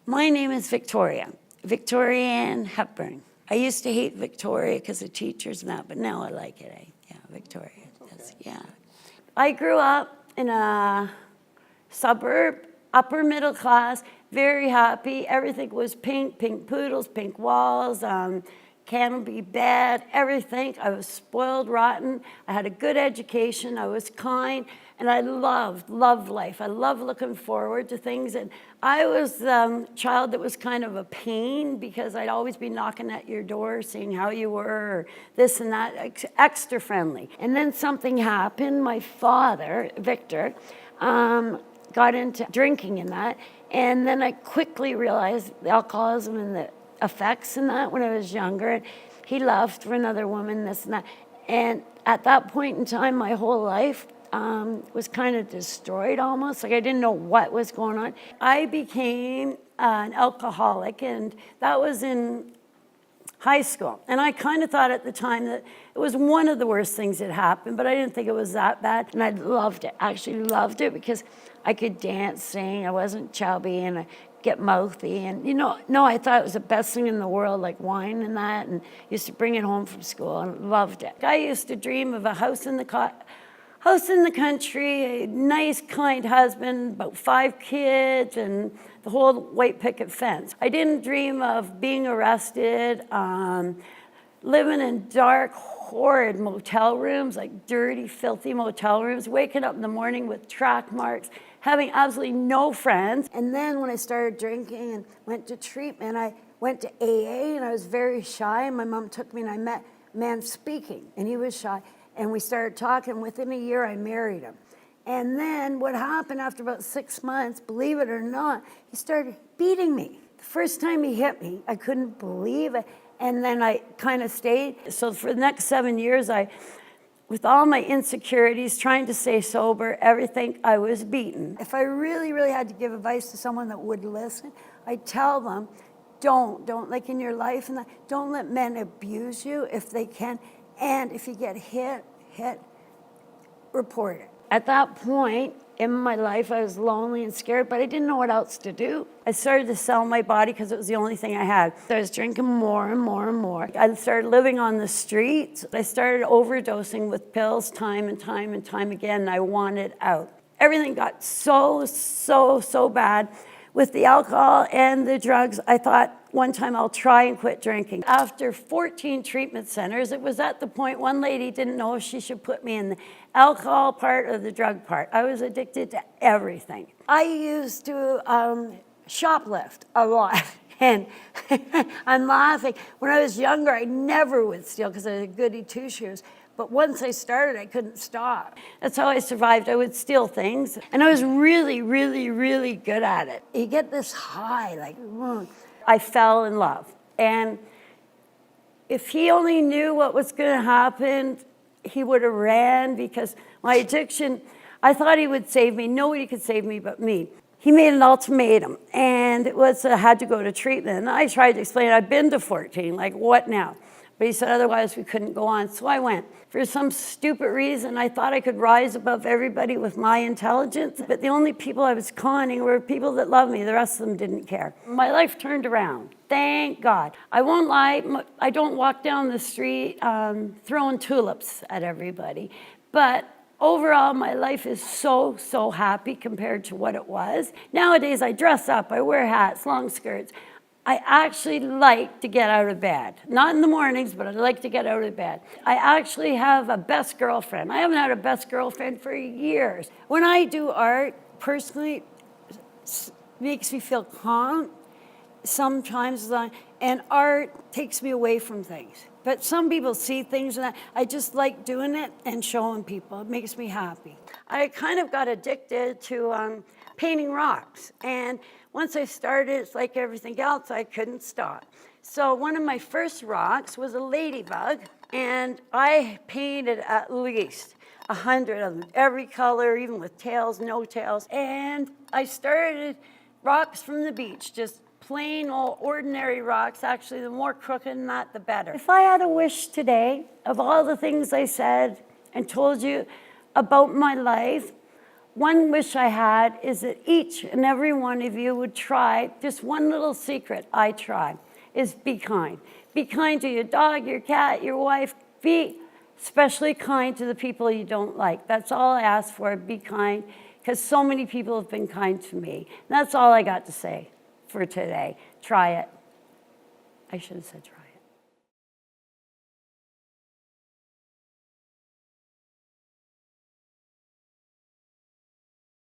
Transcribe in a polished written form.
My name is Victoria Ann Hepburn. I used to hate Victoria because of teachers and that, but now I like it. Yeah, Victoria. Okay. Yeah. I grew up in a suburb, upper middle class, very happy. Everything was pink poodles, pink walls, canopy bed, everything. I was spoiled rotten. I had a good education. I was kind, and I loved life. I loved looking forward to things. And I was the child that was kind of a pain because I'd always be knocking at your door, seeing how you were, or this and that, extra friendly. And then something happened. My father, Victor, got into drinking and that. And then I quickly realized the alcoholism and the effects and that when I was younger. He left for another woman, this and that. And at that point in time, my whole life was kind of destroyed almost. Like I didn't know what was going on. I became an alcoholic, and that was in high school. And I kind of thought at the time that it was one of the worst things that happened, but I didn't think it was that bad. And I loved it, actually loved it, because I could dance, sing, I wasn't chubby, and I get mouthy. And I thought it was the best thing in the world, like wine and that, and used to bring it home from school and loved it. I used to dream of a house in the country, a nice, kind husband, about 5 kids, and the whole white picket fence. I didn't dream of being arrested, living in dark, horrid motel rooms, like dirty, filthy motel rooms, waking up in the morning with track marks, having absolutely no friends. And then when I started drinking and went to treatment, I went to AA, and I was very shy, and my mom took me, and I met a man speaking, and he was shy. And we started talking. Within a year, I married him. And then what happened after about 6 months, believe it or not, he started beating me. The first time he hit me, I couldn't believe it. And then I kind of stayed. So for the next 7 years, with all my insecurities, trying to stay sober, everything, I was beaten. If I really, really had to give advice to someone that would listen, I'd tell them, don't, like in your life, and don't let men abuse you if they can. And if you get hit, report it. At that point in my life, I was lonely and scared, but I didn't know what else to do. I started to sell my body because it was the only thing I had. So I was drinking more and more and more. I started living on the streets. I started overdosing with pills time and time again, and I wanted out. Everything got so bad. With the alcohol and the drugs, I thought one time I'll try and quit drinking. After 14 treatment centers, it was at the point one lady didn't know if she should put me in the alcohol part or the drug part. I was addicted to everything. I used to shoplift a lot. And I'm laughing. When I was younger, I never would steal because I was a goody two-shoes. But once I started, I couldn't stop. That's how I survived. I would steal things. And I was really good at it. You get this high, like, I fell in love. And if he only knew what was going to happen, he would have ran, because my addiction, I thought he would save me. Nobody could save me but me. He made an ultimatum, and it was I had to go to treatment. And I tried to explain, I've been to 14, like, what now? But he said otherwise we couldn't go on. So I went. For some stupid reason, I thought I could rise above everybody with my intelligence. But the only people I was conning were people that loved me. The rest of them didn't care. My life turned around. Thank God. I won't lie. I don't walk down the street throwing tulips at everybody. But overall, my life is so happy compared to what it was. Nowadays, I dress up. I wear hats, long skirts. I actually like to get out of bed. Not in the mornings, but I like to get out of bed. I actually have a best girlfriend. I haven't had a best girlfriend for years. When I do art, personally, it makes me feel calm sometimes, and art takes me away from things. But some people see things, and I just like doing it and showing people. It makes me happy. I kind of got addicted to painting rocks, and once I started, it's like everything else, I couldn't stop. So one of my first rocks was a ladybug, and I painted at least 100 of them, every color, even with tails, no tails. And I started rocks from the beach, just plain old ordinary rocks. Actually, the more crooked than that, the better. If I had a wish today, of all the things I said and told you about my life, One wish I had is that each and every one of you would try, just one little secret I try, is be kind. Be kind to your dog, your cat, your wife. Be especially kind to the people you don't like. That's all I ask for, be kind, because so many people have been kind to me. And that's all I got to say for today. Try it. I should have said try.